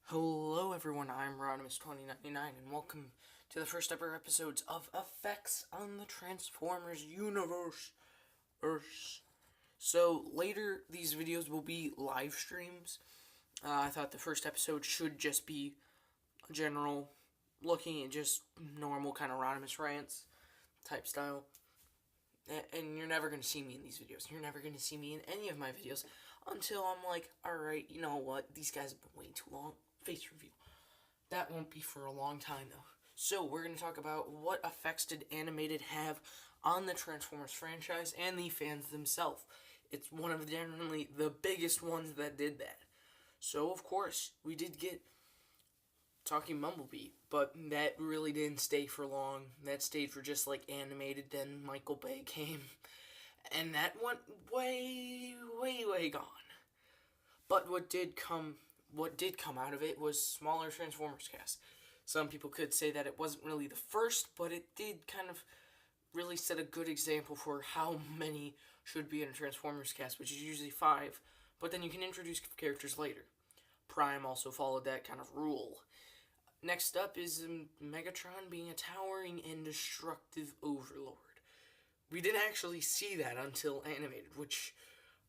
Hello everyone, I'm Rodimus2099 and welcome to the first ever episodes of Effects on the Transformers Universe. So later these videos will be live streams. I thought the first episode should just be a general looking at just normal kind of Rodimus rants type style. And you're never going to see me in these videos. You're never going to see me in any of my videos until I'm like, alright, you know what, these guys have been waiting too long. Face reveal. That won't be for a long time, though. So, we're going to talk about what effects did Animated have on the Transformers franchise and the fans themselves. It's one of generally the biggest ones that did that. So, of course, we did get Talking Bumblebee, but that really didn't stay for long. That stayed for just like Animated, then Michael Bay came, and that went way gone. But what did come out of it was smaller Transformers cast. Some people could say that it wasn't really the first, but it did kind of really set a good example for how many should be in a Transformers cast, which is usually 5, but then you can introduce characters later. Prime also followed that kind of rule. Next up is Megatron being a towering and destructive overlord. We didn't actually see that until Animated, which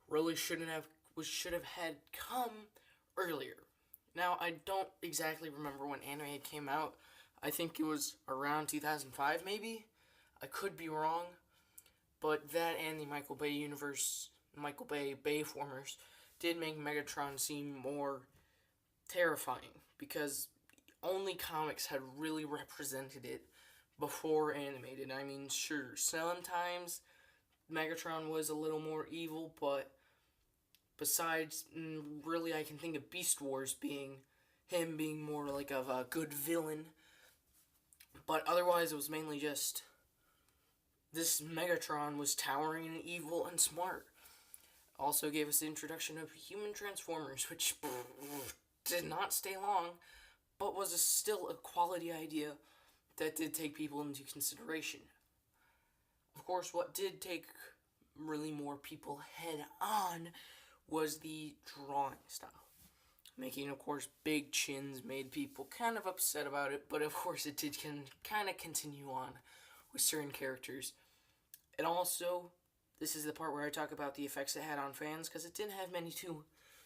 really should have had come earlier. Now, I don't exactly remember when Animated came out. I think it was around 2005, maybe? I could be wrong. But that and the Michael Bay Bayformers, did make Megatron seem more terrifying, because only comics had really represented it before Animated. I mean, sure, sometimes Megatron was a little more evil, but besides, really, I can think of Beast Wars being more like of a good villain. But otherwise, it was mainly just this Megatron was towering and evil and smart. Also gave us the introduction of human Transformers, which did not stay long, but was still a quality idea that did take people into consideration. Of course, what did take really more people head on was the drawing style. Making, of course, big chins made people kind of upset about it, but of course it did kind of continue on with certain characters. And also, this is the part where I talk about the effects it had on fans, because it didn't have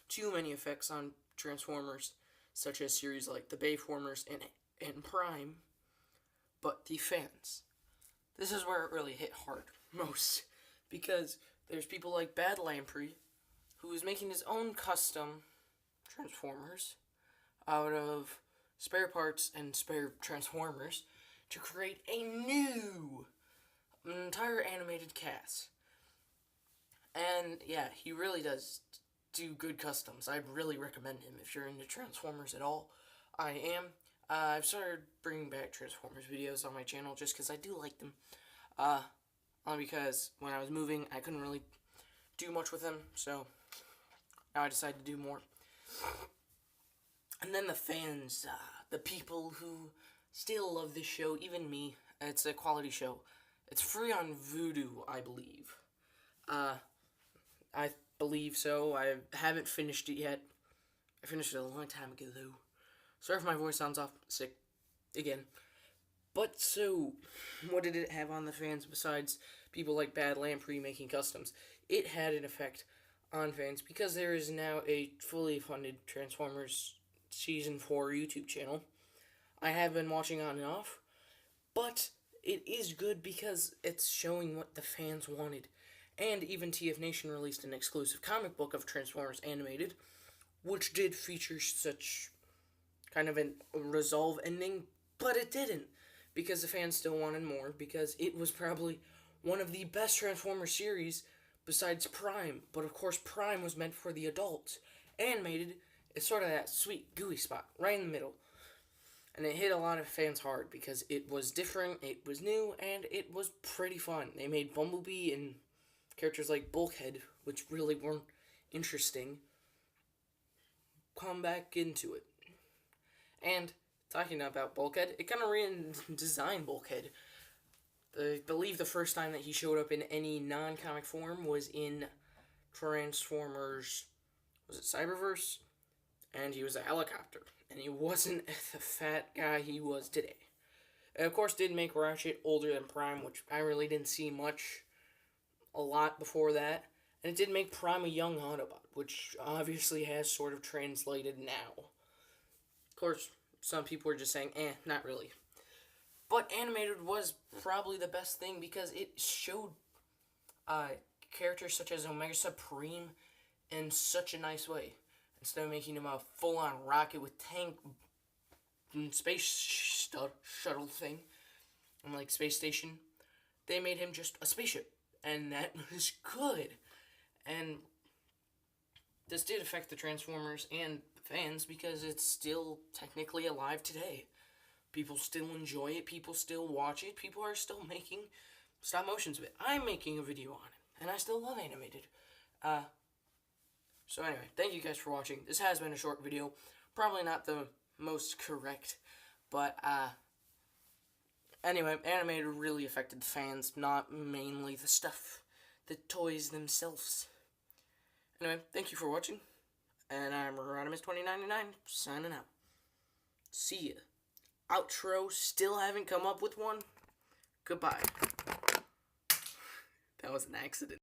too many effects on Transformers, such as series like the Bayformers and Prime, but the fans. This is where it really hit hard, most, because there's people like Badlamprey, who is making his own custom Transformers out of spare parts and spare Transformers to create an entire animated cast. And yeah, he really does do good customs. I'd really recommend him if you're into Transformers at all. I am. I've started bringing back Transformers videos on my channel just because I do like them. Only because when I was moving, I couldn't really do much with them, so now I decided to do more. And then the fans, the people who still love this show, even me. It's a quality show. It's free on Vudu, I believe. I believe so. I haven't finished it yet. I finished it a long time ago, though. Sorry if my voice sounds off sick again. But so, what did it have on the fans besides people like Badlamprey making customs? It had an effect on fans because there is now a fully funded Transformers Season 4 YouTube channel. I have been watching on and off, but it is good because it's showing what the fans wanted. And even TF Nation released an exclusive comic book of Transformers Animated, which did feature such kind of a resolve ending, but it didn't, because the fans still wanted more, because it was probably one of the best Transformers series besides Prime. But of course, Prime was meant for the adults. Animated is sort of that sweet, gooey spot, right in the middle. And it hit a lot of fans hard because it was different, it was new, and it was pretty fun. They made Bumblebee and characters like Bulkhead, which really weren't interesting, come back into it. And talking about Bulkhead, it kind of redesigned Bulkhead. I believe the first time that he showed up in any non-comic form was in Transformers, was it Cyberverse? And he was a helicopter. and he wasn't the fat guy he was today. And of course, did make Ratchet older than Prime, which I really didn't see a lot before that. And it did make Prime a young Autobot, which obviously has sort of translated now. Of course, some people are just saying, not really. But animated was probably the best thing because it showed characters such as Omega Supreme in such a nice way. Instead of making him a full-on rocket with tank space shuttle thing, and like space station, they made him just a spaceship, and that was good. And this did affect the Transformers and fans because it's still technically alive today. People still enjoy it, people still watch it, people are still making stop motions of it. I'm making a video on it, and I still love animated. So anyway, thank you guys for watching. This has been a short video, probably not the most correct, but anyway, animated really affected the fans, not mainly the stuff, the toys themselves. Anyway, thank you for watching, and I'm Rodimus2099, signing out. See ya. Outro, still haven't come up with one. Goodbye. That was an accident.